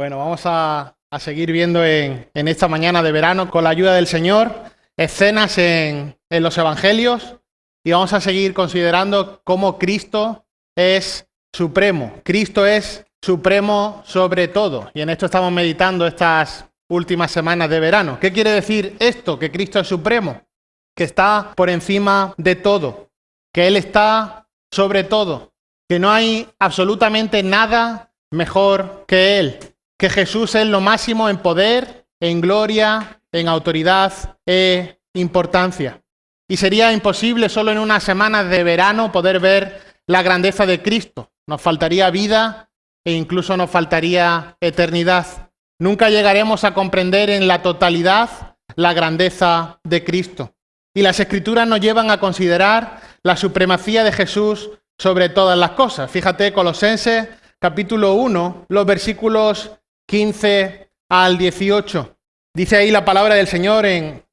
Bueno, vamos a seguir viendo en esta mañana de verano, con la ayuda del Señor, escenas en los Evangelios, y vamos a seguir considerando cómo Cristo es supremo. Cristo es supremo sobre todo. Y en esto estamos meditando estas últimas semanas de verano. ¿Qué quiere decir esto? Que Cristo es supremo, que está por encima de todo, que Él está sobre todo, que no hay absolutamente nada mejor que Él, que Jesús es lo máximo en poder, en gloria, en autoridad e importancia. Y sería imposible solo en unas semanas de verano poder ver la grandeza de Cristo. Nos faltaría vida e incluso nos faltaría eternidad. Nunca llegaremos a comprender en la totalidad la grandeza de Cristo. Y las Escrituras nos llevan a considerar la supremacía de Jesús sobre todas las cosas. Fíjate, Colosenses capítulo 1, los versículos 15 al 18. Dice ahí la palabra del Señor en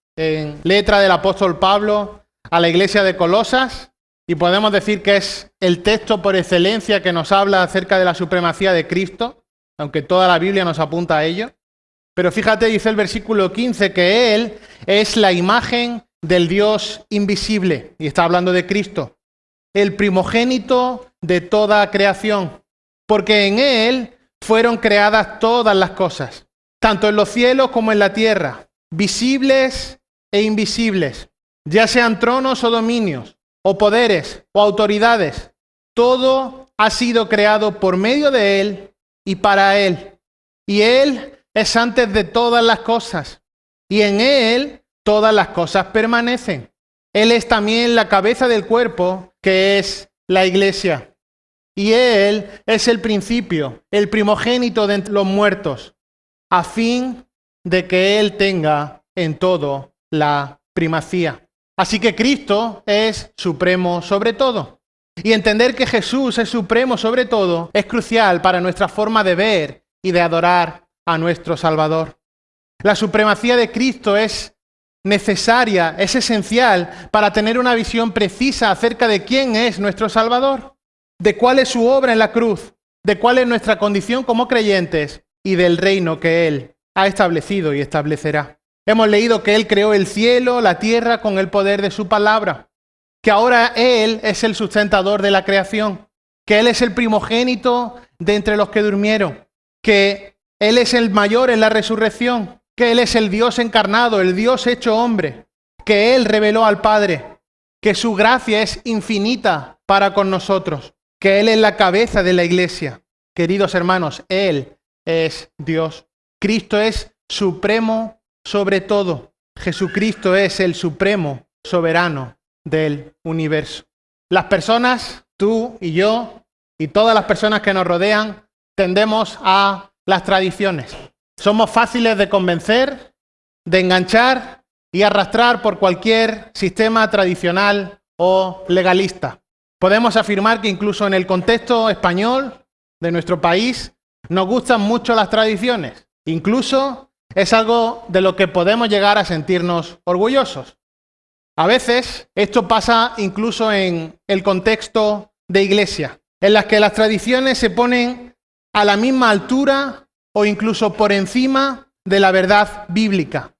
letra del apóstol Pablo a la iglesia de Colosas, y podemos decir que es el texto por excelencia que nos habla acerca de la supremacía de Cristo, aunque toda la Biblia nos apunta a ello. Pero fíjate, dice el versículo 15, que Él es la imagen del Dios invisible, y está hablando de Cristo, el primogénito de toda creación, porque en Él fueron creadas todas las cosas, tanto en los cielos como en la tierra, visibles e invisibles, ya sean tronos o dominios, o poderes o autoridades. Todo ha sido creado por medio de Él y para Él. Y Él es antes de todas las cosas, y en Él todas las cosas permanecen. Él es también la cabeza del cuerpo, que es la iglesia. Y Él es el principio, el primogénito de los muertos, a fin de que Él tenga en todo la primacía. Así que Cristo es supremo sobre todo. Y entender que Jesús es supremo sobre todo es crucial para nuestra forma de ver y de adorar a nuestro Salvador. La supremacía de Cristo es necesaria, es esencial para tener una visión precisa acerca de quién es nuestro Salvador, de cuál es su obra en la cruz, de cuál es nuestra condición como creyentes y del reino que Él ha establecido y establecerá. Hemos leído que Él creó el cielo, la tierra con el poder de su palabra, que ahora Él es el sustentador de la creación, que Él es el primogénito de entre los que durmieron, que Él es el mayor en la resurrección, que Él es el Dios encarnado, el Dios hecho hombre, que Él reveló al Padre, que su gracia es infinita para con nosotros, que Él es la cabeza de la iglesia. Queridos hermanos, Él es Dios. Cristo es supremo sobre todo. Jesucristo es el supremo soberano del universo. Las personas, tú y yo, y todas las personas que nos rodean, tendemos a las tradiciones. Somos fáciles de convencer, de enganchar y arrastrar por cualquier sistema tradicional o legalista. Podemos afirmar que incluso en el contexto español de nuestro país nos gustan mucho las tradiciones. Incluso es algo de lo que podemos llegar a sentirnos orgullosos. A veces esto pasa incluso en el contexto de iglesia, en las que las tradiciones se ponen a la misma altura o incluso por encima de la verdad bíblica.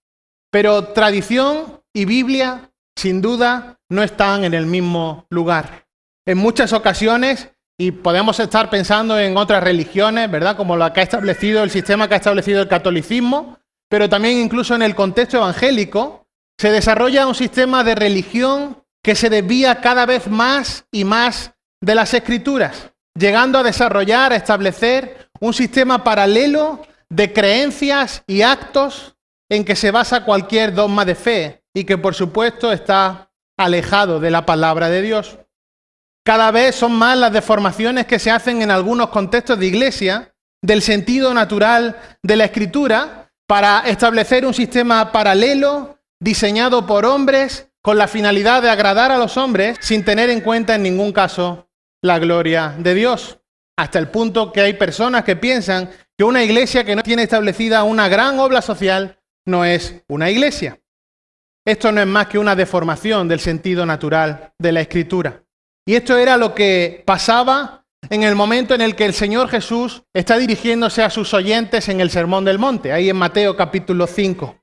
Pero tradición y Biblia, sin duda, no están en el mismo lugar. En muchas ocasiones, y podemos estar pensando en otras religiones, ¿verdad?, como la que ha establecido el sistema que ha establecido el catolicismo, pero también incluso en el contexto evangélico, se desarrolla un sistema de religión que se desvía cada vez más y más de las Escrituras, llegando a desarrollar, a establecer un sistema paralelo de creencias y actos en que se basa cualquier dogma de fe y que, por supuesto, está alejado de la palabra de Dios. Cada vez son más las deformaciones que se hacen en algunos contextos de iglesia del sentido natural de la Escritura para establecer un sistema paralelo diseñado por hombres con la finalidad de agradar a los hombres sin tener en cuenta en ningún caso la gloria de Dios. Hasta el punto que hay personas que piensan que una iglesia que no tiene establecida una gran obra social no es una iglesia. Esto no es más que una deformación del sentido natural de la Escritura. Y esto era lo que pasaba en el momento en el que el Señor Jesús está dirigiéndose a sus oyentes en el Sermón del Monte, ahí en Mateo capítulo 5.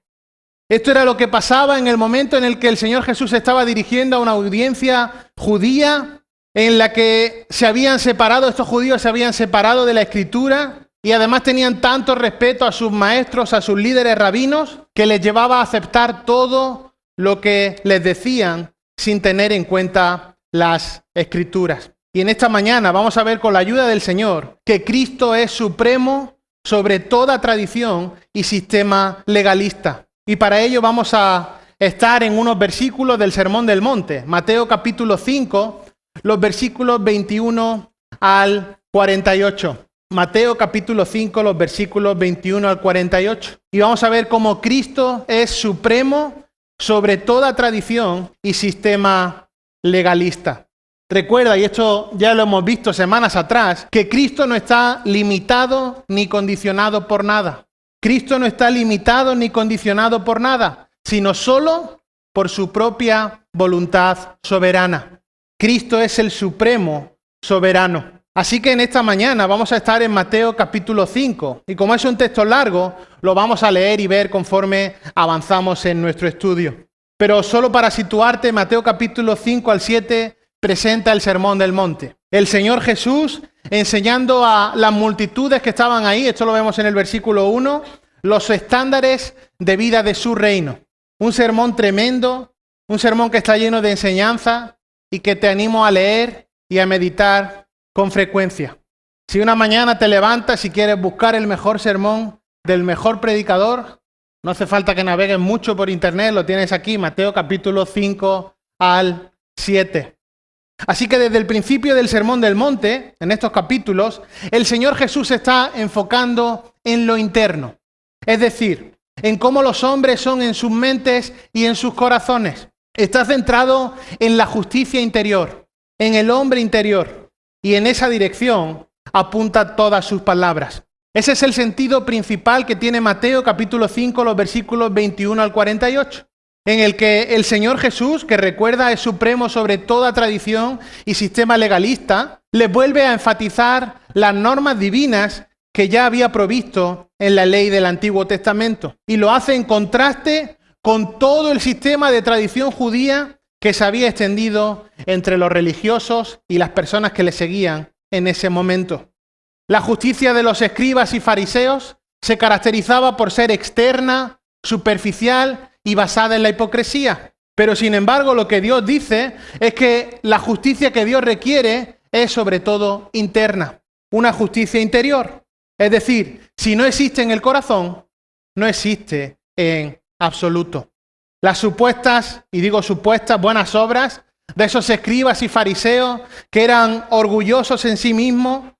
Esto era lo que pasaba en el momento en el que el Señor Jesús estaba dirigiendo a una audiencia judía en la que estos judíos se habían separado de la Escritura y además tenían tanto respeto a sus maestros, a sus líderes rabinos, que les llevaba a aceptar todo lo que les decían sin tener en cuenta las Escrituras. Y en esta mañana vamos a ver con la ayuda del Señor que Cristo es supremo sobre toda tradición y sistema legalista. Y para ello vamos a estar en unos versículos del Sermón del Monte, Mateo capítulo 5, los versículos 21 al 48. Mateo capítulo 5, los versículos 21 al 48. Y vamos a ver cómo Cristo es supremo sobre toda tradición y sistema legalista. Recuerda, y esto ya lo hemos visto semanas atrás, que Cristo no está limitado ni condicionado por nada. Cristo no está limitado ni condicionado por nada, sino solo por su propia voluntad soberana. Cristo es el supremo soberano. Así que en esta mañana vamos a estar en Mateo capítulo 5, y como es un texto largo, lo vamos a leer y ver conforme avanzamos en nuestro estudio. Pero solo para situarte, Mateo capítulo 5 al 7 presenta el Sermón del Monte. El Señor Jesús enseñando a las multitudes que estaban ahí, esto lo vemos en el versículo 1, los estándares de vida de su reino. Un sermón tremendo, un sermón que está lleno de enseñanza y que te animo a leer y a meditar con frecuencia. Si una mañana te levantas y quieres buscar el mejor sermón del mejor predicador, no hace falta que navegues mucho por internet, lo tienes aquí, Mateo capítulo 5 al 7. Así que desde el principio del Sermón del Monte, en estos capítulos, el Señor Jesús se está enfocando en lo interno. Es decir, en cómo los hombres son en sus mentes y en sus corazones. Está centrado en la justicia interior, en el hombre interior. Y en esa dirección apunta todas sus palabras. Ese es el sentido principal que tiene Mateo capítulo 5, los versículos 21 al 48. En el que el Señor Jesús, que recuerda es supremo sobre toda tradición y sistema legalista, les vuelve a enfatizar las normas divinas que ya había provisto en la ley del Antiguo Testamento. Y lo hace en contraste con todo el sistema de tradición judía que se había extendido entre los religiosos y las personas que le seguían en ese momento. La justicia de los escribas y fariseos se caracterizaba por ser externa, superficial y basada en la hipocresía. Pero sin embargo, lo que Dios dice es que la justicia que Dios requiere es sobre todo interna, una justicia interior. Es decir, si no existe en el corazón, no existe en absoluto. Las supuestas, y digo supuestas, buenas obras de esos escribas y fariseos que eran orgullosos en sí mismos,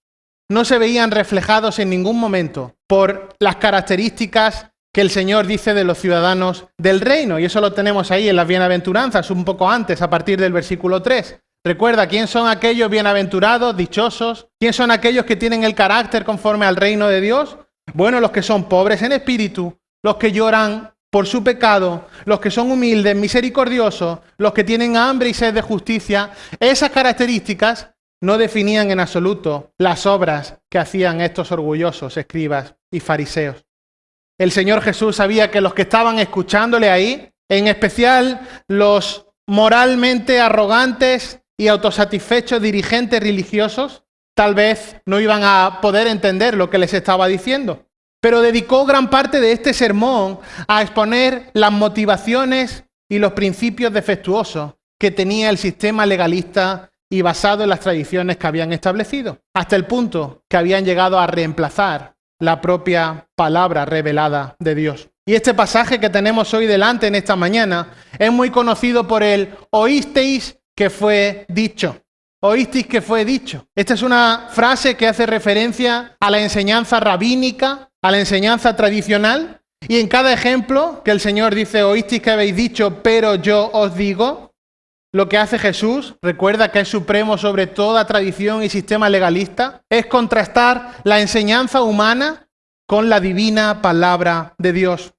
no se veían reflejados en ningún momento por las características que el Señor dice de los ciudadanos del reino. Y eso lo tenemos ahí en las bienaventuranzas, un poco antes, a partir del versículo 3. Recuerda, ¿quién son aquellos bienaventurados, dichosos? ¿Quién son aquellos que tienen el carácter conforme al reino de Dios? Bueno, los que son pobres en espíritu, los que lloran por su pecado, los que son humildes, misericordiosos, los que tienen hambre y sed de justicia. Esas características no definían en absoluto las obras que hacían estos orgullosos escribas y fariseos. El Señor Jesús sabía que los que estaban escuchándole ahí, en especial los moralmente arrogantes y autosatisfechos dirigentes religiosos, tal vez no iban a poder entender lo que les estaba diciendo. Pero dedicó gran parte de este sermón a exponer las motivaciones y los principios defectuosos que tenía el sistema legalista y basado en las tradiciones que habían establecido, hasta el punto que habían llegado a reemplazar la propia palabra revelada de Dios. Y este pasaje que tenemos hoy delante en esta mañana es muy conocido por el oísteis que fue dicho. Oísteis que fue dicho. Esta es una frase que hace referencia a la enseñanza rabínica, a la enseñanza tradicional, y en cada ejemplo que el Señor dice, oísteis que habéis dicho, pero yo os digo, lo que hace Jesús, recuerda que es supremo sobre toda tradición y sistema legalista, es contrastar la enseñanza humana con la divina palabra de Dios.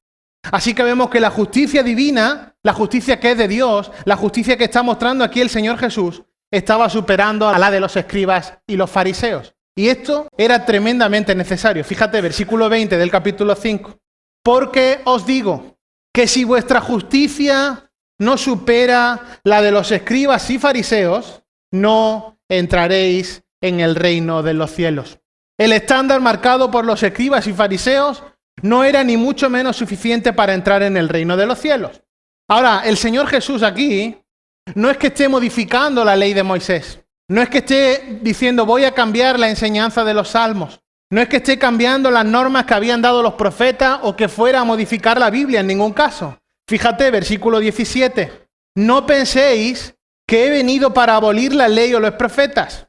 Así que vemos que la justicia divina, la justicia que es de Dios, la justicia que está mostrando aquí el Señor Jesús, estaba superando a la de los escribas y los fariseos. Y esto era tremendamente necesario. Fíjate, versículo 20 del capítulo 5. Porque os digo que si vuestra justicia no supera la de los escribas y fariseos, no entraréis en el reino de los cielos. El estándar marcado por los escribas y fariseos no era ni mucho menos suficiente para entrar en el reino de los cielos. Ahora, el Señor Jesús aquí no es que esté modificando la ley de Moisés. No es que esté diciendo voy a cambiar la enseñanza de los salmos. No es que esté cambiando las normas que habían dado los profetas o que fuera a modificar la Biblia en ningún caso. Fíjate, versículo 17. No penséis que he venido para abolir la ley o los profetas.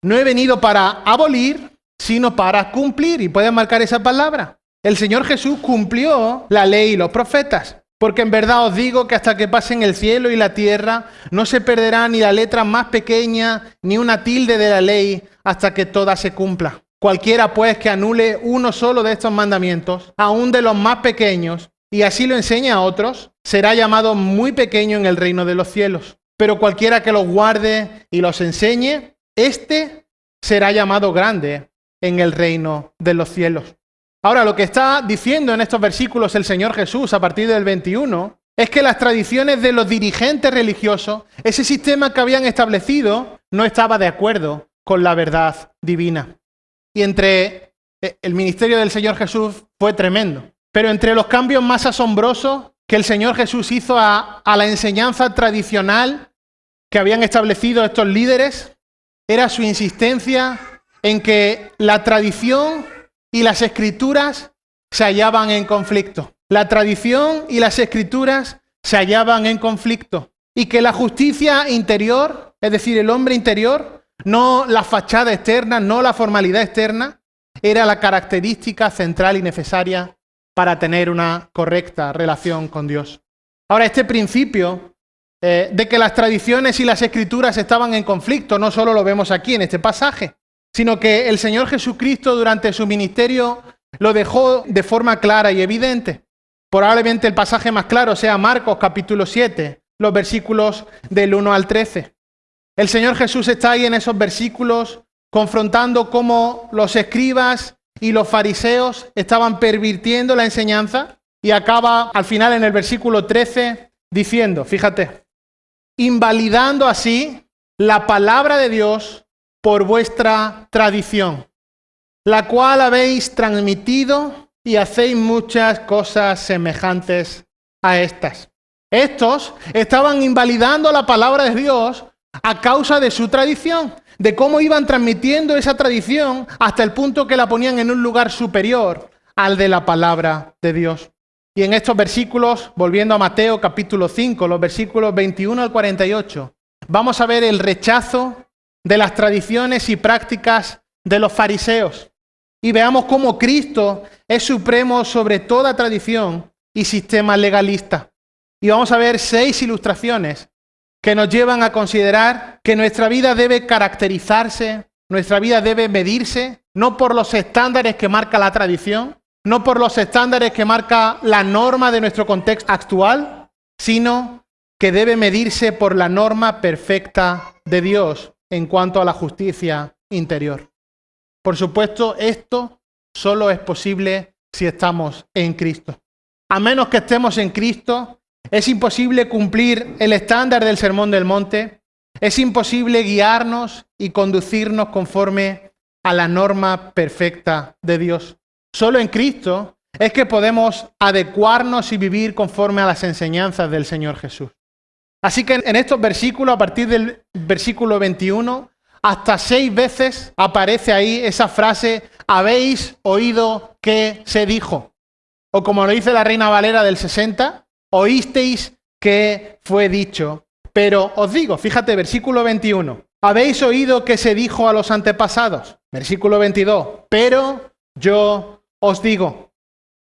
No he venido para abolir, sino para cumplir. Y pueden marcar esa palabra. El Señor Jesús cumplió la ley y los profetas. Porque en verdad os digo que hasta que pasen el cielo y la tierra, no se perderá ni la letra más pequeña, ni una tilde de la ley, hasta que toda se cumpla. Cualquiera pues que anule uno solo de estos mandamientos, aun de los más pequeños, y así lo enseñe a otros, será llamado muy pequeño en el reino de los cielos. Pero cualquiera que los guarde y los enseñe, éste será llamado grande en el reino de los cielos. Ahora, lo que está diciendo en estos versículos el Señor Jesús a partir del 21 es que las tradiciones de los dirigentes religiosos, ese sistema que habían establecido, no estaba de acuerdo con la verdad divina. Y el ministerio del Señor Jesús fue tremendo. Pero entre los cambios más asombrosos que el Señor Jesús hizo a la enseñanza tradicional que habían establecido estos líderes, era su insistencia en que la tradición y las escrituras se hallaban en conflicto. La tradición y las escrituras se hallaban en conflicto. Y que la justicia interior, es decir, el hombre interior, no la fachada externa, no la formalidad externa, era la característica central y necesaria para tener una correcta relación con Dios. Ahora, este principio de que las tradiciones y las escrituras estaban en conflicto, no solo lo vemos aquí en este pasaje, sino que el Señor Jesucristo durante su ministerio lo dejó de forma clara y evidente. Probablemente el pasaje más claro sea Marcos capítulo 7, los versículos del 1 al 13. El Señor Jesús está ahí en esos versículos confrontando cómo los escribas y los fariseos estaban pervirtiendo la enseñanza y acaba al final en el versículo 13 diciendo, fíjate, invalidando así la palabra de Dios por vuestra tradición, la cual habéis transmitido y hacéis muchas cosas semejantes a estas. Estos estaban invalidando la palabra de Dios a causa de su tradición, de cómo iban transmitiendo esa tradición hasta el punto que la ponían en un lugar superior al de la palabra de Dios. Y en estos versículos, volviendo a Mateo capítulo 5, los versículos 21 al 48, vamos a ver el rechazo de las tradiciones y prácticas de los fariseos. Y veamos cómo Cristo es supremo sobre toda tradición y sistema legalista. Y vamos a ver 6 ilustraciones que nos llevan a considerar que nuestra vida debe caracterizarse, nuestra vida debe medirse, no por los estándares que marca la tradición, no por los estándares que marca la norma de nuestro contexto actual, sino que debe medirse por la norma perfecta de Dios en cuanto a la justicia interior. Por supuesto, esto solo es posible si estamos en Cristo. A menos que estemos en Cristo, es imposible cumplir el estándar del Sermón del Monte, es imposible guiarnos y conducirnos conforme a la norma perfecta de Dios. Solo en Cristo es que podemos adecuarnos y vivir conforme a las enseñanzas del Señor Jesús. Así que en estos versículos, a partir del versículo 21, hasta 6 veces aparece ahí esa frase, habéis oído que se dijo. O como lo dice la Reina Valera del 60, oísteis que fue dicho. Pero os digo, fíjate, versículo 21, habéis oído que se dijo a los antepasados. Versículo 22, pero yo os digo.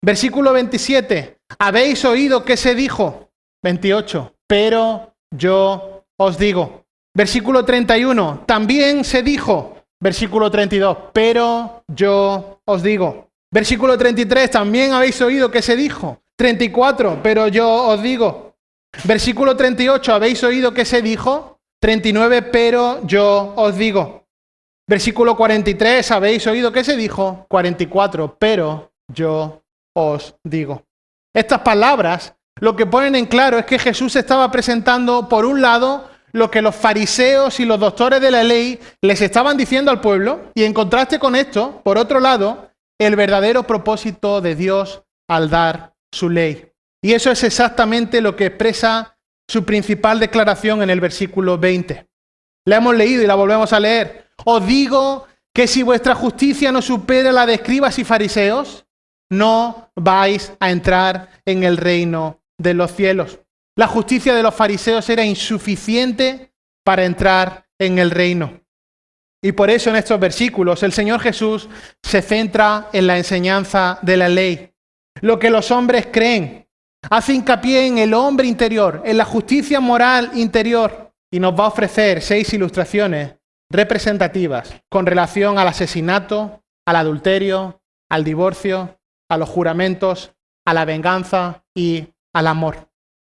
Versículo 27, habéis oído que se dijo. 28, pero yo os digo. Versículo 31, también se dijo. Versículo 32, pero yo os digo. Versículo 33, también habéis oído que se dijo. 34, pero yo os digo. Versículo 38, habéis oído que se dijo. 39, pero yo os digo. Versículo 43, ¿habéis oído qué se dijo? 44, pero yo os digo. Estas palabras lo que ponen en claro es que Jesús estaba presentando, por un lado, lo que los fariseos y los doctores de la ley les estaban diciendo al pueblo, y en contraste con esto, por otro lado, el verdadero propósito de Dios al dar su ley. Y eso es exactamente lo que expresa su principal declaración en el versículo 20. La hemos leído y la volvemos a leer. Os digo que si vuestra justicia no supera la de escribas y fariseos, no vais a entrar en el reino de los cielos. La justicia de los fariseos era insuficiente para entrar en el reino. Y por eso en estos versículos el Señor Jesús se centra en la enseñanza de la ley. Lo que los hombres creen. Hace hincapié en el hombre interior, en la justicia moral interior. Y nos va a ofrecer 6 ilustraciones representativas con relación al asesinato, al adulterio, al divorcio, a los juramentos, a la venganza y al amor.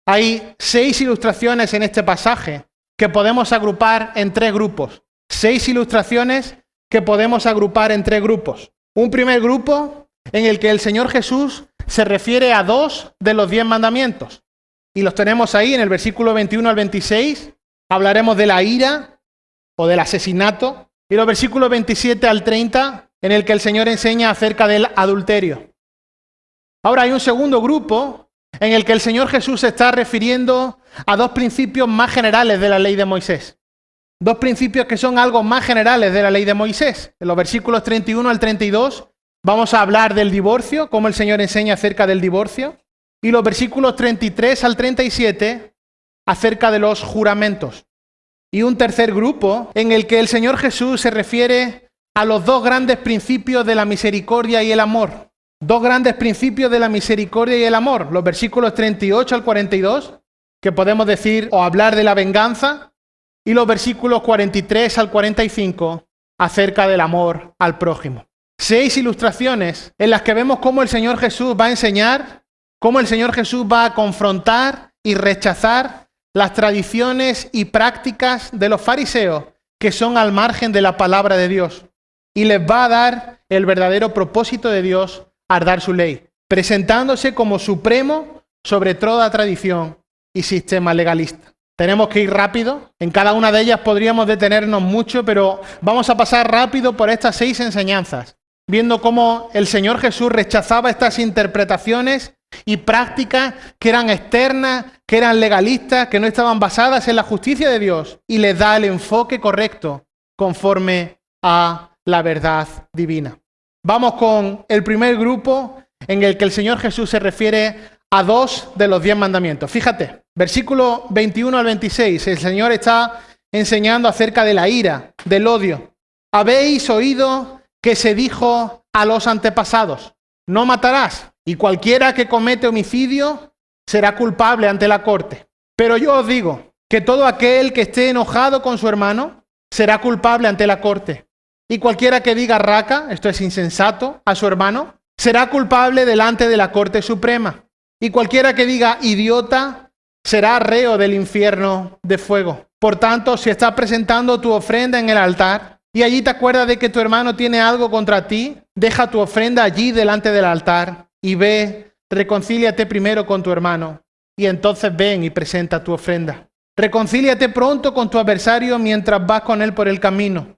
Hay 6 ilustraciones en este pasaje que podemos agrupar en 3 grupos. 6 ilustraciones que podemos agrupar en 3 grupos. Un primer grupo en el que el Señor Jesús se refiere a 2 de los 10 mandamientos. Y los tenemos ahí en el versículo 21 al 26. Hablaremos de la ira o del asesinato. Y los versículos 27 al 30 en el que el Señor enseña acerca del adulterio. Ahora hay un segundo grupo en el que el Señor Jesús se está refiriendo a 2 principios más generales de la ley de Moisés. 2 principios que son algo más generales de la ley de Moisés. En los versículos 31 al 32 vamos a hablar del divorcio, cómo el Señor enseña acerca del divorcio. Y los versículos 33 al 37 acerca de los juramentos. Y un tercer grupo en el que el Señor Jesús se refiere a los 2 grandes principios de la misericordia y el amor. 2 grandes principios de la misericordia y el amor. Los versículos 38 al 42, que podemos decir o hablar de la venganza. Y los versículos 43 al 45 acerca del amor al prójimo. 6 ilustraciones en las que vemos cómo el Señor Jesús va a enseñar, cómo el Señor Jesús va a confrontar y rechazar las tradiciones y prácticas de los fariseos que son al margen de la palabra de Dios. Y les va a dar el verdadero propósito de Dios al dar su ley, presentándose como supremo sobre toda tradición y sistema legalista. Tenemos que ir rápido. En cada una de ellas podríamos detenernos mucho, pero vamos a pasar rápido por estas 6 enseñanzas, viendo cómo el Señor Jesús rechazaba estas interpretaciones y prácticas que eran externas, que eran legalistas, que no estaban basadas en la justicia de Dios, y les da el enfoque correcto conforme a la verdad divina. Vamos con el primer grupo en el que el Señor Jesús se refiere a 2 de los 10 mandamientos. Fíjate, versículo 21 al 26, el Señor está enseñando acerca de la ira, del odio. Habéis oído que se dijo a los antepasados, no matarás, y cualquiera que comete homicidio será culpable ante la corte. Pero yo os digo que todo aquel que esté enojado con su hermano será culpable ante la corte. Y cualquiera que diga raca, esto es insensato, a su hermano, será culpable delante de la Corte Suprema. Y cualquiera que diga idiota será reo del infierno de fuego. Por tanto, si estás presentando tu ofrenda en el altar y allí te acuerdas de que tu hermano tiene algo contra ti, deja tu ofrenda allí delante del altar y ve, reconcíliate primero con tu hermano y entonces ven y presenta tu ofrenda. Reconcíliate pronto con tu adversario mientras vas con él por el camino.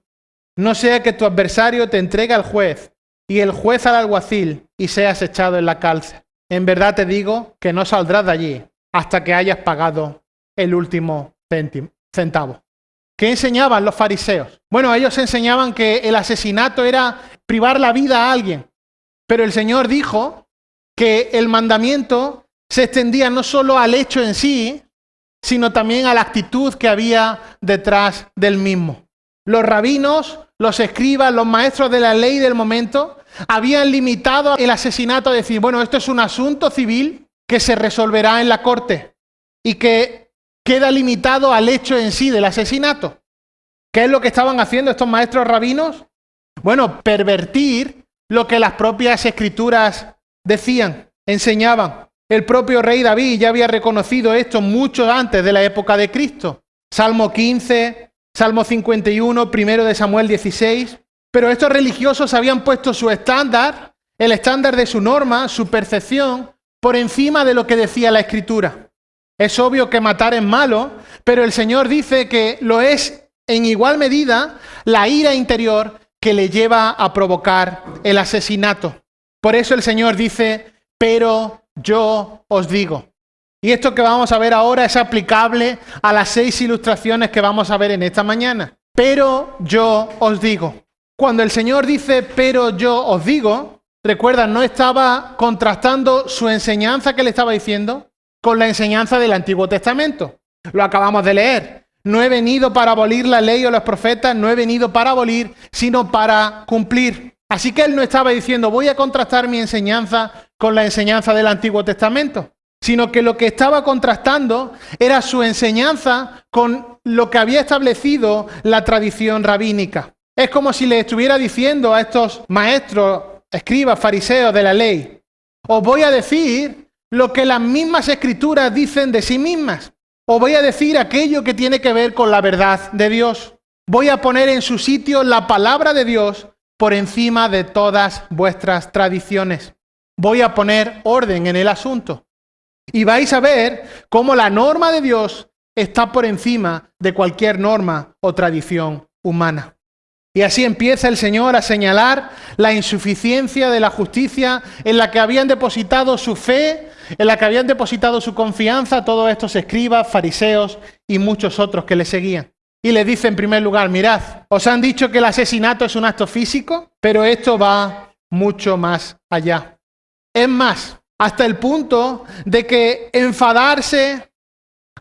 No sea que tu adversario te entregue al juez y el juez al alguacil y seas echado en la cárcel. En verdad te digo que no saldrás de allí hasta que hayas pagado el último centavo. ¿Qué enseñaban los fariseos? Bueno, ellos enseñaban que el asesinato era privar la vida a alguien. Pero el Señor dijo que el mandamiento se extendía no solo al hecho en sí, sino también a la actitud que había detrás del mismo. Los rabinos, los escribas, los maestros de la ley del momento habían limitado el asesinato a decir, bueno, esto es un asunto civil que se resolverá en la corte y que queda limitado al hecho en sí del asesinato. ¿Qué es lo que estaban haciendo estos maestros rabinos? Bueno, pervertir lo que las propias escrituras decían, enseñaban. El propio rey David ya había reconocido esto mucho antes de la época de Cristo. Salmo 15, Salmo 51, 1 de Samuel 16. Pero estos religiosos habían puesto su estándar, el estándar de su norma, su percepción, por encima de lo que decía la Escritura. Es obvio que matar es malo, pero el Señor dice que lo es en igual medida la ira interior que le lleva a provocar el asesinato. Por eso el Señor dice, pero yo os digo. Y esto que vamos a ver ahora es aplicable a las 6 ilustraciones que vamos a ver en esta mañana. Pero yo os digo. Cuando el Señor dice, pero yo os digo, recuerda, no estaba contrastando su enseñanza que le estaba diciendo con la enseñanza del Antiguo Testamento. Lo acabamos de leer. No he venido para abolir la ley o los profetas, no he venido para abolir, sino para cumplir. Así que él no estaba diciendo, voy a contrastar mi enseñanza con la enseñanza del Antiguo Testamento, sino que lo que estaba contrastando era su enseñanza con lo que había establecido la tradición rabínica. Es como si le estuviera diciendo a estos maestros, escribas, fariseos de la ley, os voy a decir lo que las mismas escrituras dicen de sí mismas. Os voy a decir aquello que tiene que ver con la verdad de Dios. Voy a poner en su sitio la palabra de Dios por encima de todas vuestras tradiciones. Voy a poner orden en el asunto. Y vais a ver cómo la norma de Dios está por encima de cualquier norma o tradición humana. Y así empieza el Señor a señalar la insuficiencia de la justicia en la que habían depositado su fe, en la que habían depositado su confianza todos estos escribas, fariseos y muchos otros que le seguían. Y les dice en primer lugar, mirad, os han dicho que el asesinato es un acto físico, pero esto va mucho más allá. Es más, hasta el punto de que enfadarse,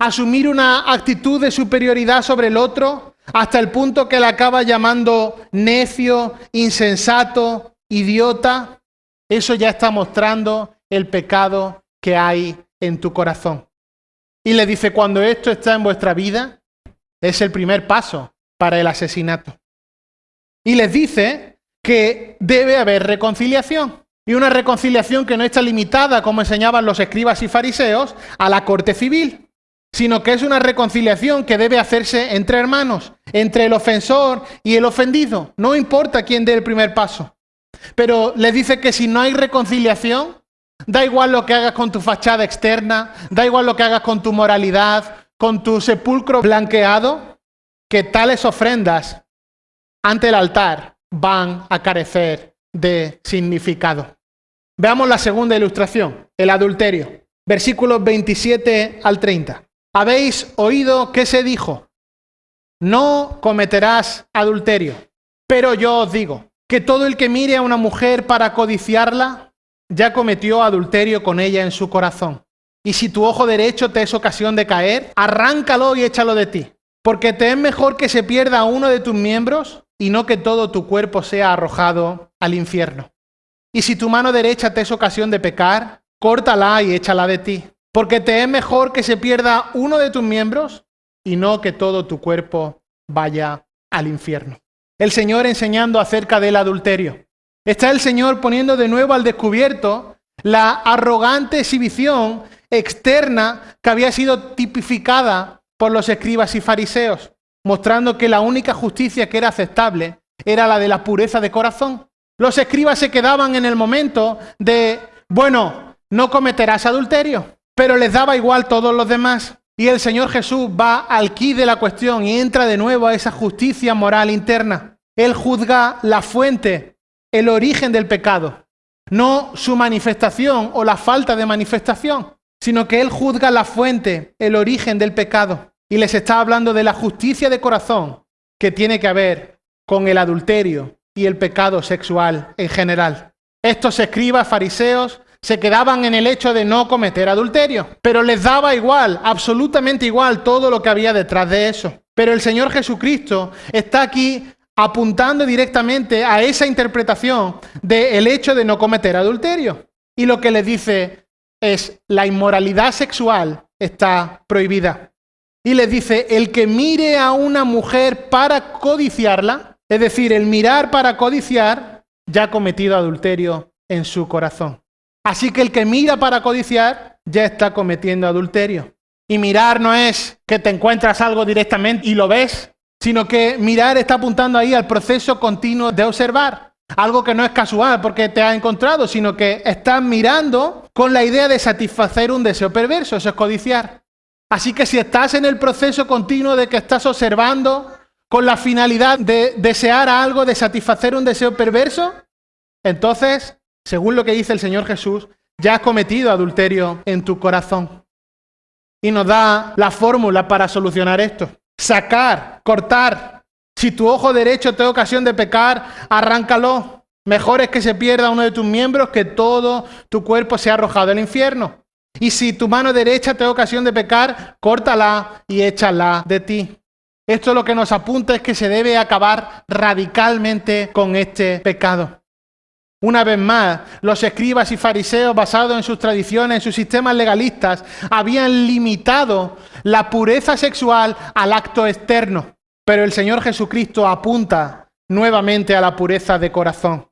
asumir una actitud de superioridad sobre el otro, hasta el punto que le acaba llamando necio, insensato, idiota, eso ya está mostrando el pecado que hay en tu corazón. Y le dice, cuando esto está en vuestra vida, es el primer paso para el asesinato. Y les dice que debe haber reconciliación. Y una reconciliación que no está limitada, como enseñaban los escribas y fariseos, a la corte civil, sino que es una reconciliación que debe hacerse entre hermanos, entre el ofensor y el ofendido. No importa quién dé el primer paso. Pero les dice que si no hay reconciliación, da igual lo que hagas con tu fachada externa, da igual lo que hagas con tu moralidad, con tu sepulcro blanqueado, que tales ofrendas ante el altar van a carecer de significado. Veamos la segunda ilustración, el adulterio. Versículos 27 al 30. Habéis oído que se dijo, no cometerás adulterio. Pero yo os digo, que todo el que mire a una mujer para codiciarla, ya cometió adulterio con ella en su corazón. Y si tu ojo derecho te es ocasión de caer, arráncalo y échalo de ti. Porque te es mejor que se pierda uno de tus miembros y no que todo tu cuerpo sea arrojado al infierno. Y si tu mano derecha te es ocasión de pecar, córtala y échala de ti. Porque te es mejor que se pierda uno de tus miembros y no que todo tu cuerpo vaya al infierno. El Señor enseñando acerca del adulterio. Está el Señor poniendo de nuevo al descubierto la arrogante exhibición externa que había sido tipificada por los escribas y fariseos, mostrando que la única justicia que era aceptable era la de la pureza de corazón. Los escribas se quedaban en el momento de, bueno, no cometerás adulterio, pero les daba igual todos los demás. Y el Señor Jesús va al quid de la cuestión y entra de nuevo a esa justicia moral interna. Él juzga la fuente, el origen del pecado, no su manifestación o la falta de manifestación, sino que Él juzga la fuente, el origen del pecado. Y les está hablando de la justicia de corazón que tiene que ver con el adulterio y el pecado sexual en general. Estos escribas fariseos se quedaban en el hecho de no cometer adulterio, pero les daba igual, absolutamente igual, todo lo que había detrás de eso. Pero el Señor Jesucristo está aquí apuntando directamente a esa interpretación del hecho de no cometer adulterio. Y lo que les dice es, la inmoralidad sexual está prohibida. Y les dice, el que mire a una mujer para codiciarla, es decir, el mirar para codiciar, ya ha cometido adulterio en su corazón. Así que el que mira para codiciar, ya está cometiendo adulterio. Y mirar no es que te encuentras algo directamente y lo ves, sino que mirar está apuntando ahí al proceso continuo de observar. Algo que no es casual porque te has encontrado, sino que estás mirando con la idea de satisfacer un deseo perverso, eso es codiciar. Así que si estás en el proceso continuo de que estás observando con la finalidad de desear algo, de satisfacer un deseo perverso, entonces, según lo que dice el Señor Jesús, ya has cometido adulterio en tu corazón. Y nos da la fórmula para solucionar esto. Sacar, cortar. Si tu ojo derecho te da ocasión de pecar, arráncalo. Mejor es que se pierda uno de tus miembros que todo tu cuerpo sea arrojado al infierno. Y si tu mano derecha te da ocasión de pecar, córtala y échala de ti. Esto lo que nos apunta es que se debe acabar radicalmente con este pecado. Una vez más, los escribas y fariseos, basados en sus tradiciones, en sus sistemas legalistas, habían limitado la pureza sexual al acto externo. Pero el Señor Jesucristo apunta nuevamente a la pureza de corazón,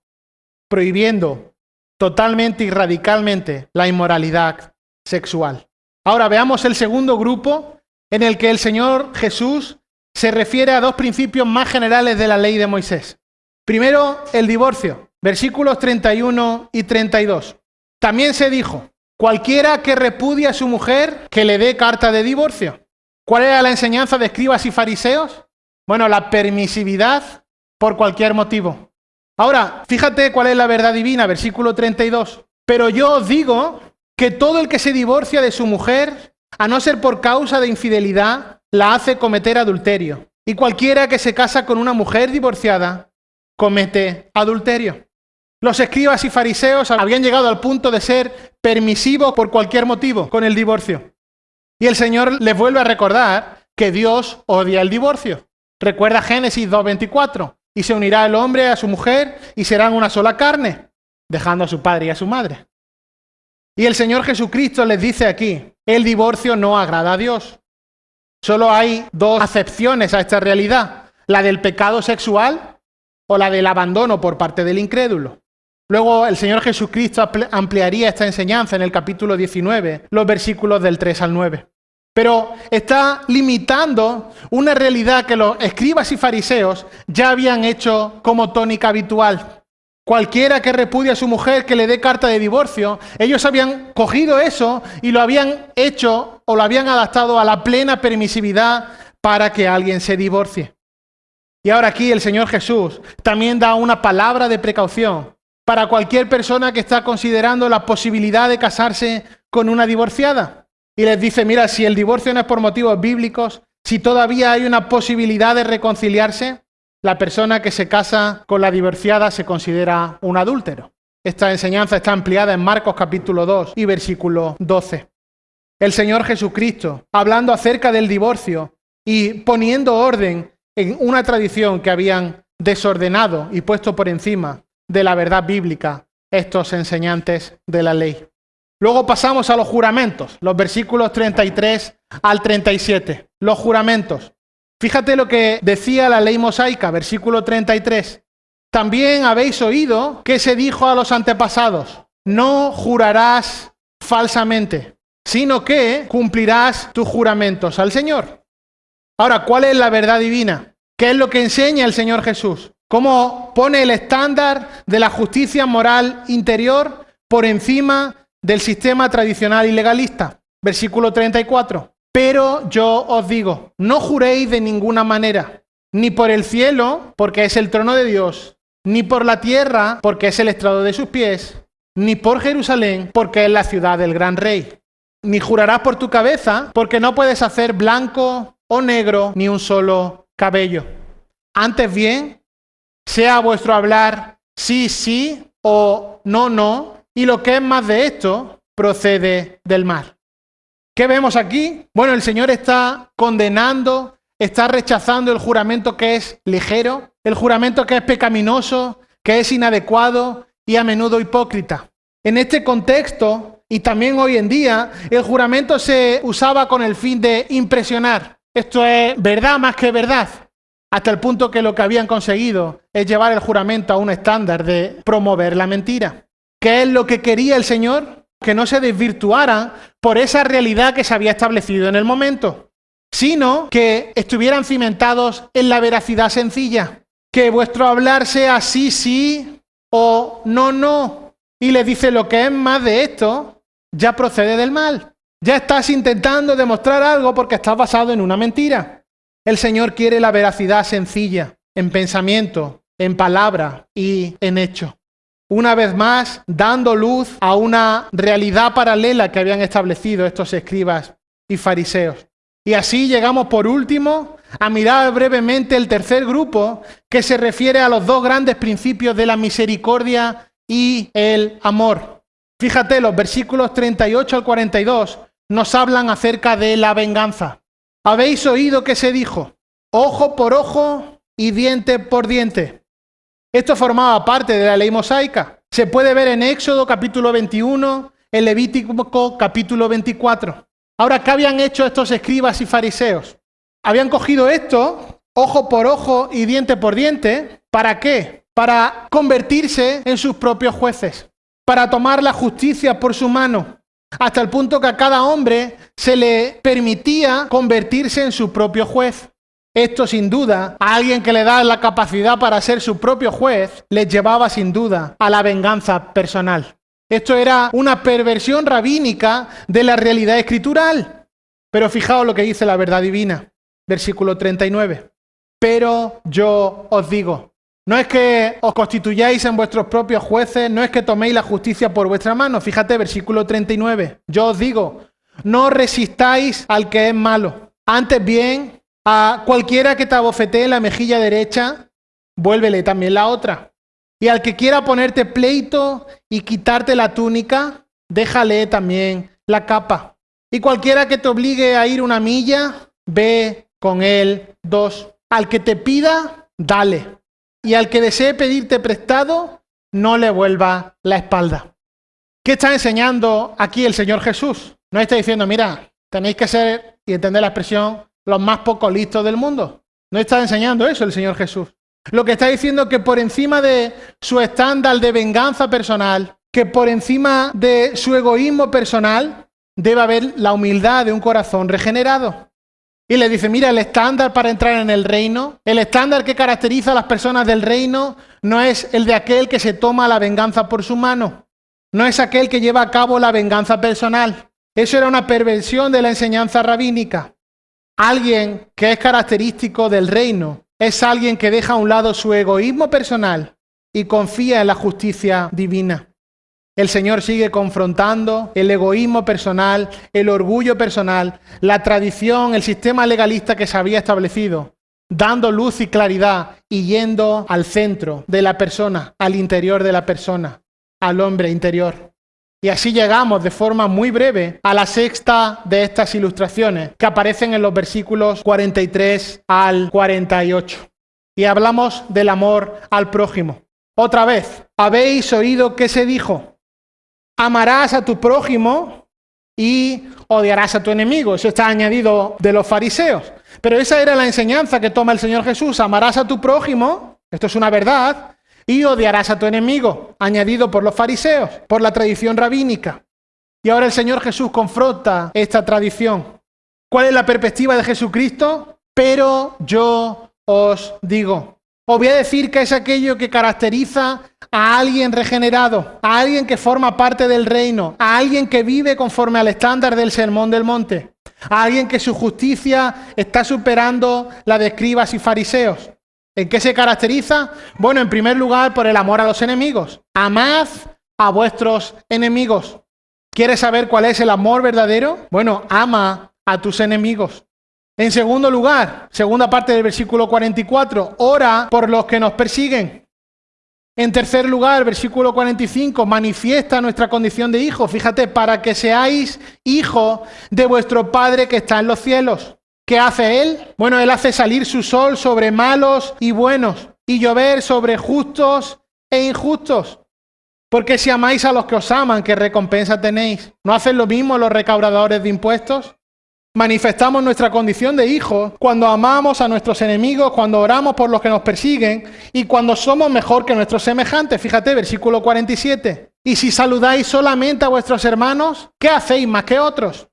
prohibiendo totalmente y radicalmente la inmoralidad sexual. Ahora veamos el segundo grupo en el que el Señor Jesús se refiere a dos principios más generales de la ley de Moisés. Primero, el divorcio. Versículos 31 y 32. También se dijo, cualquiera que repudie a su mujer, que le dé carta de divorcio. ¿Cuál era la enseñanza de escribas y fariseos? Bueno, la permisividad por cualquier motivo. Ahora, fíjate cuál es la verdad divina, versículo 32. Pero yo os digo que todo el que se divorcia de su mujer, a no ser por causa de infidelidad, la hace cometer adulterio. Y cualquiera que se casa con una mujer divorciada, comete adulterio. Los escribas y fariseos habían llegado al punto de ser permisivos por cualquier motivo con el divorcio. Y el Señor les vuelve a recordar que Dios odia el divorcio. Recuerda Génesis 2:24. Y se unirá el hombre a su mujer y serán una sola carne, dejando a su padre y a su madre. Y el Señor Jesucristo les dice aquí, el divorcio no agrada a Dios. Solo hay dos acepciones a esta realidad, la del pecado sexual o la del abandono por parte del incrédulo. Luego el Señor Jesucristo ampliaría esta enseñanza en el capítulo 19, los versículos del 3 al 9. Pero está limitando una realidad que los escribas y fariseos ya habían hecho como tónica habitual. Cualquiera que repudie a su mujer que le dé carta de divorcio, ellos habían cogido eso y lo habían hecho o lo habían adaptado a la plena permisividad para que alguien se divorcie. Y ahora aquí el Señor Jesús también da una palabra de precaución para cualquier persona que está considerando la posibilidad de casarse con una divorciada. Y les dice, mira, si el divorcio no es por motivos bíblicos, si todavía hay una posibilidad de reconciliarse, la persona que se casa con la divorciada se considera un adúltero. Esta enseñanza está ampliada en Marcos capítulo 2 y versículo 12. El Señor Jesucristo, hablando acerca del divorcio y poniendo orden en una tradición que habían desordenado y puesto por encima de la verdad bíblica estos enseñantes de la ley. Luego pasamos a los juramentos, los versículos 33 al 37. Los juramentos. Fíjate lo que decía la ley mosaica, versículo 33. También habéis oído que se dijo a los antepasados, no jurarás falsamente, sino que cumplirás tus juramentos al Señor. Ahora, ¿cuál es la verdad divina? ¿Qué es lo que enseña el Señor Jesús? ¿Cómo pone el estándar de la justicia moral interior por encima del sistema tradicional y legalista? Versículo 34. Pero yo os digo, no juréis de ninguna manera, ni por el cielo, porque es el trono de Dios, ni por la tierra, porque es el estrado de sus pies, ni por Jerusalén, porque es la ciudad del gran rey. Ni jurarás por tu cabeza, porque no puedes hacer blanco o negro ni un solo cabello. Antes bien, sea vuestro hablar sí, sí o no, no, y lo que es más de esto procede del mal. ¿Qué vemos aquí? Bueno, el Señor está condenando, está rechazando el juramento que es ligero, el juramento que es pecaminoso, que es inadecuado y a menudo hipócrita. En este contexto, y también hoy en día, el juramento se usaba con el fin de impresionar. Esto es verdad más que verdad. Hasta el punto que lo que habían conseguido es llevar el juramento a un estándar de promover la mentira. ¿Qué es lo que quería el Señor? que no se desvirtuaran por esa realidad que se había establecido en el momento, sino que estuvieran cimentados en la veracidad sencilla, que vuestro hablar sea sí, sí o no, no. Y les dice, lo que es más de esto ya procede del mal. Ya estás intentando demostrar algo porque estás basado en una mentira. El Señor quiere la veracidad sencilla, en pensamiento, en palabra y en hecho. Una vez más, dando luz a una realidad paralela que habían establecido estos escribas y fariseos. Y así llegamos por último a mirar brevemente el tercer grupo, que se refiere a los dos grandes principios de la misericordia y el amor. Fíjate, los versículos 38 al 42 nos hablan acerca de la venganza. Habéis oído que se dijo, ojo por ojo y diente por diente. Esto formaba parte de la ley mosaica. Se puede ver en Éxodo capítulo 21, en Levítico capítulo 24. Ahora, ¿qué habían hecho estos escribas y fariseos? Habían cogido esto, ojo por ojo y diente por diente, ¿para qué? Para convertirse en sus propios jueces, para tomar la justicia por su mano, hasta el punto que a cada hombre se le permitía convertirse en su propio juez. Esto, sin duda, a alguien que le da la capacidad para ser su propio juez, les llevaba sin duda a la venganza personal. Esto era una perversión rabínica de la realidad escritural. Pero fijaos lo que dice la verdad divina, versículo 39. Pero yo os digo, no es que os constituyáis en vuestros propios jueces, no es que toméis la justicia por vuestra mano. Fíjate, versículo 39. Yo os digo, no resistáis al que es malo. Antes bien, a cualquiera que te abofetee en la mejilla derecha, vuélvele también la otra. Y al que quiera ponerte pleito y quitarte la túnica, déjale también la capa. Y cualquiera que te obligue a ir una milla, ve con él 2. Al que te pida, dale. Y al que desee pedirte prestado, no le vuelva la espalda. ¿Qué está enseñando aquí el Señor Jesús? No está diciendo, mira, tenéis que ser, y entender la expresión, los más poco listos del mundo. No está enseñando eso el Señor Jesús. Lo que está diciendo es que por encima de su estándar de venganza personal, que por encima de su egoísmo personal, debe haber la humildad de un corazón regenerado. Y le dice, mira, el estándar para entrar en el reino, el estándar que caracteriza a las personas del reino, no es el de aquel que se toma la venganza por su mano. No es aquel que lleva a cabo la venganza personal. Eso era una perversión de la enseñanza rabínica. Alguien que es característico del reino es alguien que deja a un lado su egoísmo personal y confía en la justicia divina. El Señor sigue confrontando el egoísmo personal, el orgullo personal, la tradición, el sistema legalista que se había establecido, dando luz y claridad y yendo al centro de la persona, al interior de la persona, al hombre interior. Y así llegamos de forma muy breve a la sexta de estas ilustraciones que aparecen en los versículos 43 al 48. Y hablamos del amor al prójimo. Otra vez, habéis oído que se dijo, amarás a tu prójimo y odiarás a tu enemigo. Eso está añadido de los fariseos. Pero esa era la enseñanza que toma el Señor Jesús. Amarás a tu prójimo, esto es una verdad, y odiarás a tu enemigo, añadido por los fariseos, por la tradición rabínica. Y ahora el Señor Jesús confronta esta tradición. ¿Cuál es la perspectiva de Jesucristo? Pero yo os digo. Os voy a decir que es aquello que caracteriza a alguien regenerado, a alguien que forma parte del reino, a alguien que vive conforme al estándar del Sermón del Monte, a alguien que su justicia está superando la de escribas y fariseos. ¿En qué se caracteriza? Bueno, en primer lugar, por el amor a los enemigos. Amad a vuestros enemigos. ¿Quieres saber cuál es el amor verdadero? Bueno, ama a tus enemigos. En segundo lugar, segunda parte del versículo 44, ora por los que nos persiguen. En tercer lugar, versículo 45, manifiesta nuestra condición de hijos. Fíjate, para que seáis hijos de vuestro Padre que está en los cielos. ¿Qué hace Él? Bueno, Él hace salir su sol sobre malos y buenos y llover sobre justos e injustos. Porque si amáis a los que os aman, ¿qué recompensa tenéis? ¿No hacen lo mismo los recaudadores de impuestos? Manifestamos nuestra condición de hijos cuando amamos a nuestros enemigos, cuando oramos por los que nos persiguen y cuando somos mejor que nuestros semejantes. Fíjate, versículo 47. Y si saludáis solamente a vuestros hermanos, ¿qué hacéis más que otros?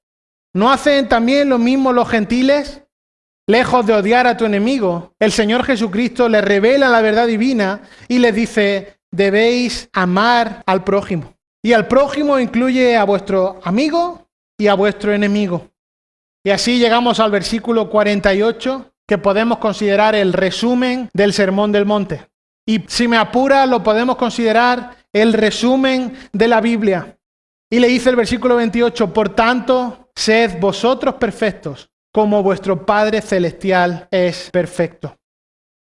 ¿No hacen también lo mismo los gentiles? Lejos de odiar a tu enemigo, el Señor Jesucristo les revela la verdad divina y les dice, debéis amar al prójimo. Y al prójimo incluye a vuestro amigo y a vuestro enemigo. Y así llegamos al versículo 48, que podemos considerar el resumen del Sermón del Monte. Y si me apura, lo podemos considerar el resumen de la Biblia. Y le dice el versículo 28, por tanto, sed vosotros perfectos, como vuestro Padre Celestial es perfecto.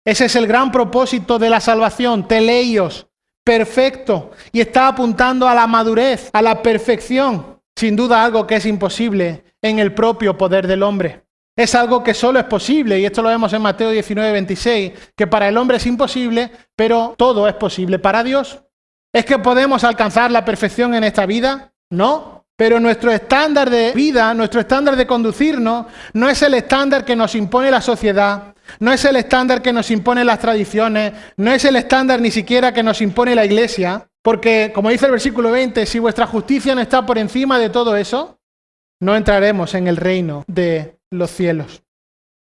Ese es el gran propósito de la salvación, teleios, perfecto. Y está apuntando a la madurez, a la perfección. Sin duda algo que es imposible en el propio poder del hombre. Es algo que solo es posible, y esto lo vemos en Mateo 19, 26, que para el hombre es imposible, pero todo es posible para Dios. ¿Es que podemos alcanzar la perfección en esta vida? No, pero nuestro estándar de vida, nuestro estándar de conducirnos, no es el estándar que nos impone la sociedad, no es el estándar que nos imponen las tradiciones, no es el estándar ni siquiera que nos impone la iglesia, porque, como dice el versículo 20, si vuestra justicia no está por encima de todo eso, no entraremos en el reino de los cielos.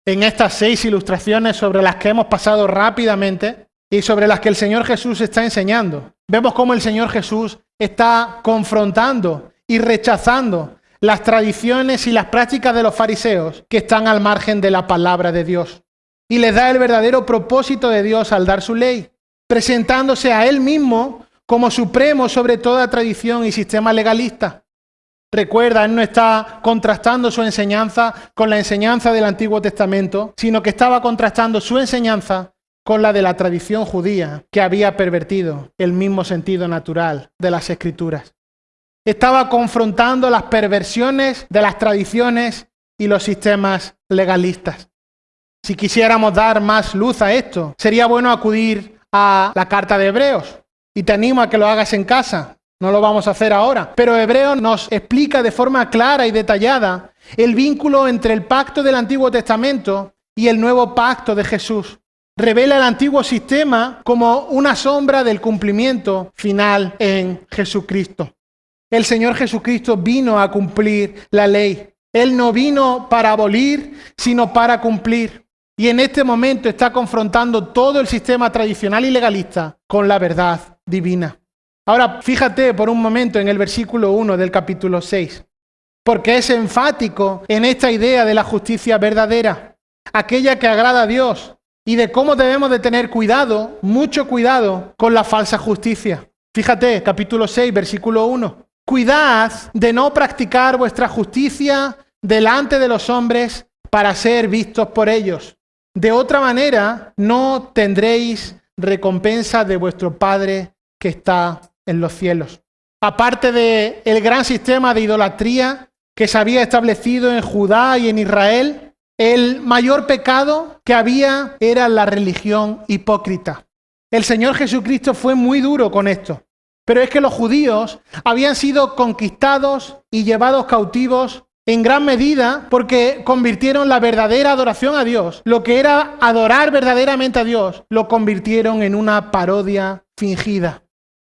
En estas 6 ilustraciones sobre las que hemos pasado rápidamente y sobre las que el Señor Jesús está enseñando, vemos cómo el Señor Jesús está confrontando y rechazando las tradiciones y las prácticas de los fariseos que están al margen de la palabra de Dios. Y les da el verdadero propósito de Dios al dar su ley, presentándose a Él mismo como supremo sobre toda tradición y sistema legalista. Recuerda, Él no está contrastando su enseñanza con la enseñanza del Antiguo Testamento, sino que estaba contrastando su enseñanza con la de la tradición judía, que había pervertido el mismo sentido natural de las Escrituras. Estaba confrontando las perversiones de las tradiciones y los sistemas legalistas. Si quisiéramos dar más luz a esto, sería bueno acudir a la carta de Hebreos. Y te animo a que lo hagas en casa. No lo vamos a hacer ahora. Pero Hebreos nos explica de forma clara y detallada el vínculo entre el pacto del Antiguo Testamento y el nuevo pacto de Jesús. Revela el antiguo sistema como una sombra del cumplimiento final en Jesucristo. El Señor Jesucristo vino a cumplir la ley. Él no vino para abolir, sino para cumplir. Y en este momento está confrontando todo el sistema tradicional y legalista con la verdad divina. Ahora, fíjate por un momento en el versículo 1 del capítulo 6, porque es enfático en esta idea de la justicia verdadera, aquella que agrada a Dios, y de cómo debemos de tener cuidado, mucho cuidado, con la falsa justicia. Fíjate, capítulo 6, versículo 1. Cuidad de no practicar vuestra justicia delante de los hombres para ser vistos por ellos. De otra manera, no tendréis recompensa de vuestro Padre que está en los cielos. Aparte del gran sistema de idolatría que se había establecido en Judá y en Israel, el mayor pecado que había era la religión hipócrita. El Señor Jesucristo fue muy duro con esto, pero es que los judíos habían sido conquistados y llevados cautivos en gran medida porque convirtieron la verdadera adoración a Dios, lo que era adorar verdaderamente a Dios, lo convirtieron en una parodia fingida.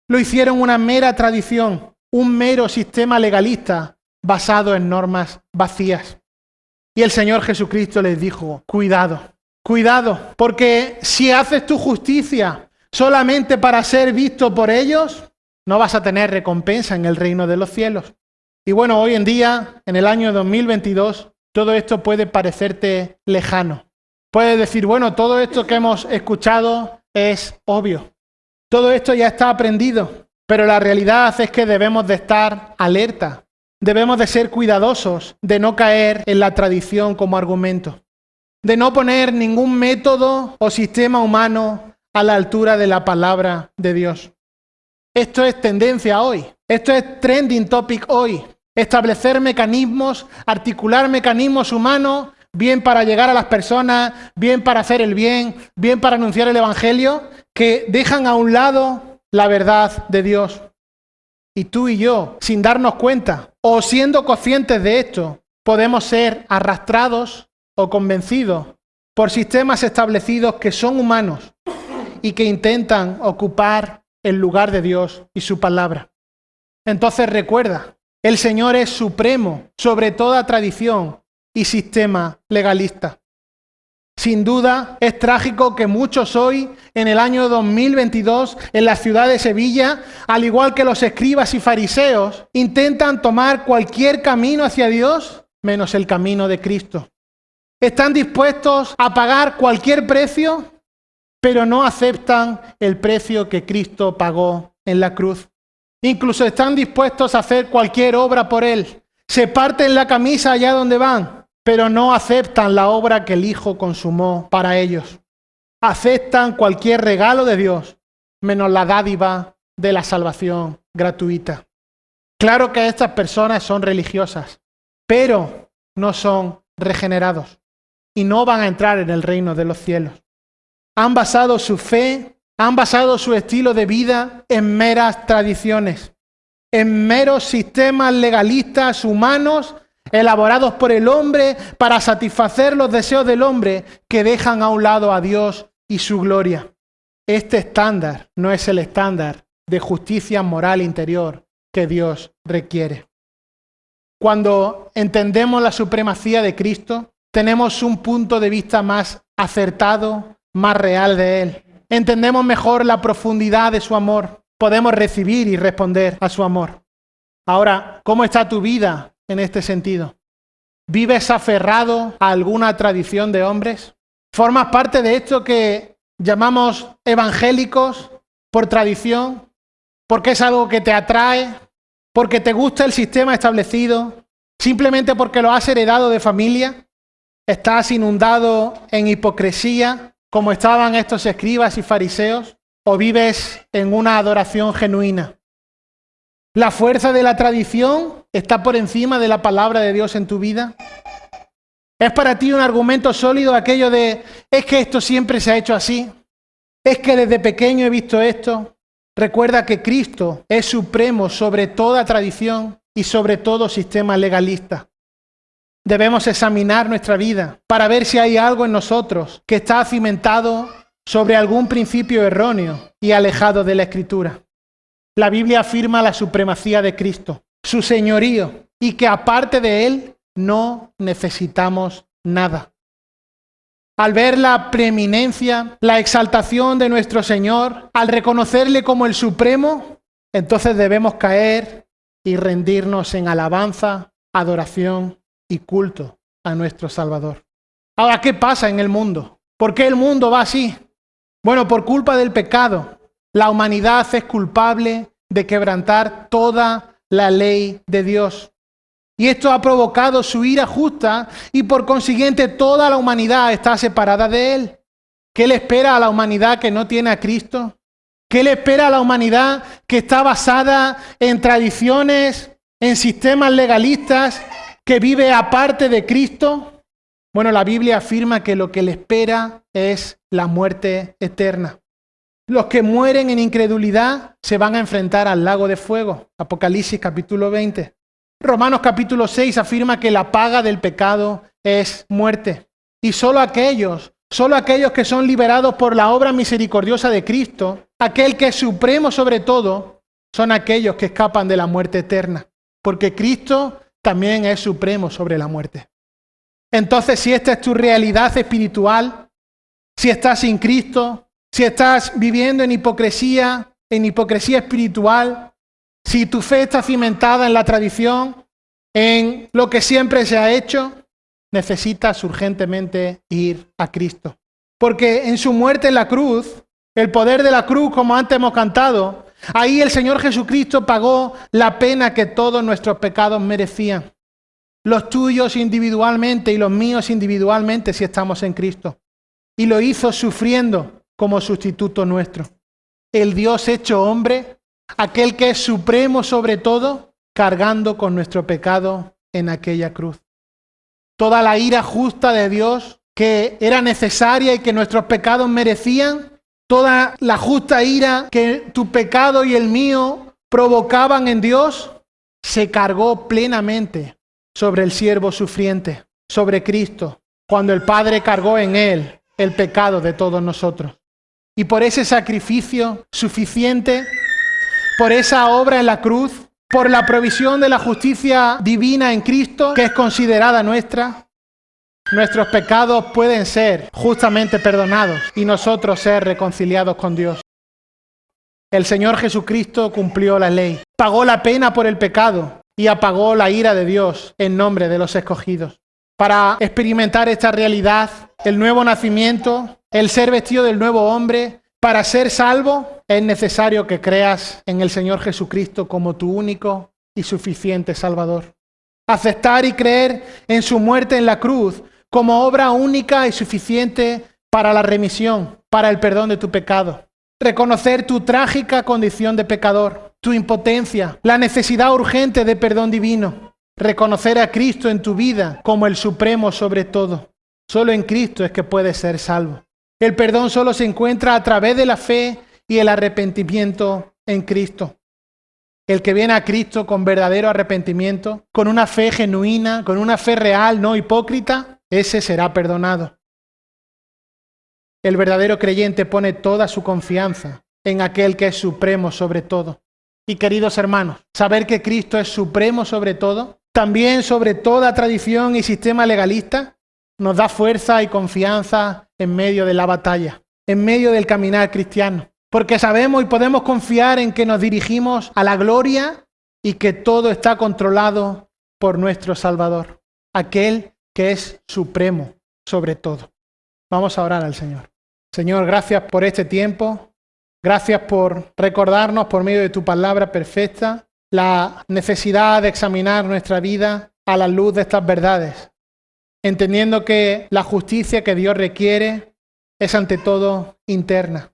Lo hicieron una mera tradición, un mero sistema legalista basado en normas vacías. Y el Señor Jesucristo les dijo, cuidado, cuidado, porque si haces tu justicia solamente para ser visto por ellos, no vas a tener recompensa en el reino de los cielos. Y bueno, hoy en día, en el año 2022, todo esto puede parecerte lejano. Puedes decir, bueno, todo esto que hemos escuchado es obvio. Todo esto ya está aprendido, pero la realidad es que debemos de estar alerta. Debemos de ser cuidadosos de no caer en la tradición como argumento, de no poner ningún método o sistema humano a la altura de la palabra de Dios. Esto es tendencia hoy, esto es trending topic hoy. Establecer mecanismos, articular mecanismos humanos, bien para llegar a las personas, bien para hacer el bien, bien para anunciar el evangelio, que dejan a un lado la verdad de Dios. Y tú y yo, sin darnos cuenta o siendo conscientes de esto, podemos ser arrastrados o convencidos por sistemas establecidos que son humanos y que intentan ocupar el lugar de Dios y su palabra. Entonces recuerda, el Señor es supremo sobre toda tradición y sistema legalista. Sin duda, es trágico que muchos hoy, en el año 2022, en la ciudad de Sevilla, al igual que los escribas y fariseos, intentan tomar cualquier camino hacia Dios menos el camino de Cristo. Están dispuestos a pagar cualquier precio, pero no aceptan el precio que Cristo pagó en la cruz. Incluso están dispuestos a hacer cualquier obra por Él. Se parten la camisa allá donde van, pero no aceptan la obra que el Hijo consumó para ellos. Aceptan cualquier regalo de Dios, menos la dádiva de la salvación gratuita. Claro que estas personas son religiosas, pero no son regenerados y no van a entrar en el reino de los cielos. Han basado su fe, han basado su estilo de vida en meras tradiciones, en meros sistemas legalistas humanos elaborados por el hombre para satisfacer los deseos del hombre, que dejan a un lado a Dios y su gloria. Este estándar no es el estándar de justicia moral interior que Dios requiere. Cuando entendemos la supremacía de Cristo, tenemos un punto de vista más acertado, más real de Él. Entendemos mejor la profundidad de su amor. Podemos recibir y responder a su amor. Ahora, ¿cómo está tu vida en este sentido? ¿Vives aferrado a alguna tradición de hombres? ¿Formas parte de esto que llamamos evangélicos por tradición? ¿Porque es algo que te atrae? ¿Porque te gusta el sistema establecido? ¿Simplemente porque lo has heredado de familia? ¿Estás inundado en hipocresía, como estaban estos escribas y fariseos? ¿O vives en una adoración genuina? ¿La fuerza de la tradición está por encima de la palabra de Dios en tu vida? ¿Es para ti un argumento sólido aquello de, es que esto siempre se ha hecho así? ¿Es que desde pequeño he visto esto? Recuerda que Cristo es supremo sobre toda tradición y sobre todo sistema legalista. Debemos examinar nuestra vida para ver si hay algo en nosotros que está cimentado sobre algún principio erróneo y alejado de la Escritura. La Biblia afirma la supremacía de Cristo, su señorío, y que aparte de Él no necesitamos nada. Al ver la preeminencia, la exaltación de nuestro Señor, al reconocerle como el Supremo, entonces debemos caer y rendirnos en alabanza, adoración y culto a nuestro Salvador. Ahora, ¿qué pasa en el mundo? ¿Por qué el mundo va así? Bueno, por culpa del pecado. La humanidad es culpable de quebrantar toda la ley de Dios. Y esto ha provocado su ira justa y por consiguiente toda la humanidad está separada de Él. ¿Qué le espera a la humanidad que no tiene a Cristo? ¿Qué le espera a la humanidad que está basada en tradiciones, en sistemas legalistas, que vive aparte de Cristo? Bueno, la Biblia afirma que lo que le espera es la muerte eterna. Los que mueren en incredulidad se van a enfrentar al lago de fuego. Apocalipsis capítulo 20. Romanos capítulo 6 afirma que la paga del pecado es muerte. Y solo aquellos que son liberados por la obra misericordiosa de Cristo, aquel que es supremo sobre todo, son aquellos que escapan de la muerte eterna. Porque Cristo también es supremo sobre la muerte. Entonces, si esta es tu realidad espiritual, si estás sin Cristo, si estás viviendo en hipocresía espiritual, si tu fe está cimentada en la tradición, en lo que siempre se ha hecho, necesitas urgentemente ir a Cristo. Porque en su muerte en la cruz, el poder de la cruz, como antes hemos cantado, ahí el Señor Jesucristo pagó la pena que todos nuestros pecados merecían. Los tuyos individualmente y los míos individualmente si estamos en Cristo. Y lo hizo sufriendo como sustituto nuestro. El Dios hecho hombre, aquel que es supremo sobre todo, cargando con nuestro pecado en aquella cruz. Toda la ira justa de Dios que era necesaria y que nuestros pecados merecían, toda la justa ira que tu pecado y el mío provocaban en Dios, se cargó plenamente sobre el siervo sufriente, sobre Cristo, cuando el Padre cargó en Él el pecado de todos nosotros. Y por ese sacrificio suficiente, por esa obra en la cruz, por la provisión de la justicia divina en Cristo, que es considerada nuestra, nuestros pecados pueden ser justamente perdonados y nosotros ser reconciliados con Dios. El Señor Jesucristo cumplió la ley, pagó la pena por el pecado y apagó la ira de Dios en nombre de los escogidos. Para experimentar esta realidad, el nuevo nacimiento, el ser vestido del nuevo hombre, para ser salvo, es necesario que creas en el Señor Jesucristo como tu único y suficiente Salvador. Aceptar y creer en su muerte en la cruz como obra única y suficiente para la remisión, para el perdón de tu pecado. Reconocer tu trágica condición de pecador, tu impotencia, la necesidad urgente de perdón divino. Reconocer a Cristo en tu vida como el supremo sobre todo. Solo en Cristo es que puedes ser salvo. El perdón solo se encuentra a través de la fe y el arrepentimiento en Cristo. El que viene a Cristo con verdadero arrepentimiento, con una fe genuina, con una fe real, no hipócrita, ese será perdonado. El verdadero creyente pone toda su confianza en aquel que es supremo sobre todo. Y queridos hermanos, saber que Cristo es supremo sobre todo, también sobre toda tradición y sistema legalista, nos da fuerza y confianza en medio de la batalla, en medio del caminar cristiano. Porque sabemos y podemos confiar en que nos dirigimos a la gloria y que todo está controlado por nuestro Salvador, aquel que es supremo sobre todo. Vamos a orar al Señor. Señor, gracias por este tiempo. Gracias por recordarnos por medio de tu palabra perfecta la necesidad de examinar nuestra vida a la luz de estas verdades, entendiendo que la justicia que Dios requiere es ante todo interna.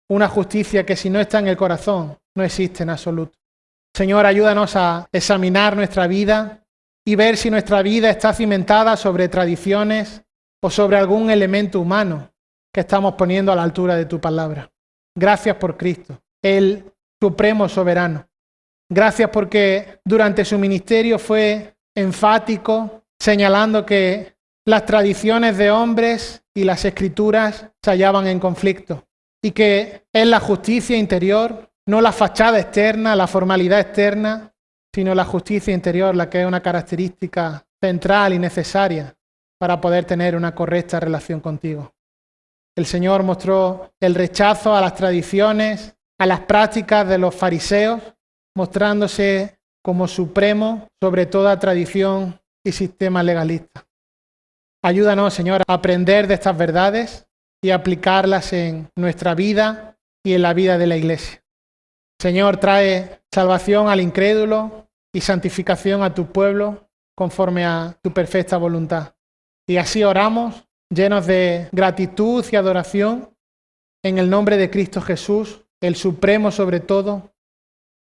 Una justicia que si no está en el corazón, no existe en absoluto. Señor, ayúdanos a examinar nuestra vida y ver si nuestra vida está cimentada sobre tradiciones o sobre algún elemento humano que estamos poniendo a la altura de tu palabra. Gracias por Cristo, el supremo soberano. Gracias porque durante su ministerio fue enfático, señalando que las tradiciones de hombres y las escrituras se hallaban en conflicto y que es la justicia interior, no la fachada externa, la formalidad externa, sino la justicia interior la que es una característica central y necesaria para poder tener una correcta relación contigo. El Señor mostró el rechazo a las tradiciones, a las prácticas de los fariseos, mostrándose como supremo sobre toda tradición y sistema legalista. Ayúdanos, Señor, a aprender de estas verdades y aplicarlas en nuestra vida y en la vida de la Iglesia. Señor, trae salvación al incrédulo y santificación a tu pueblo conforme a tu perfecta voluntad. Y así oramos, llenos de gratitud y adoración, en el nombre de Cristo Jesús, el supremo sobre todo,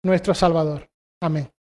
nuestro Salvador. Amén.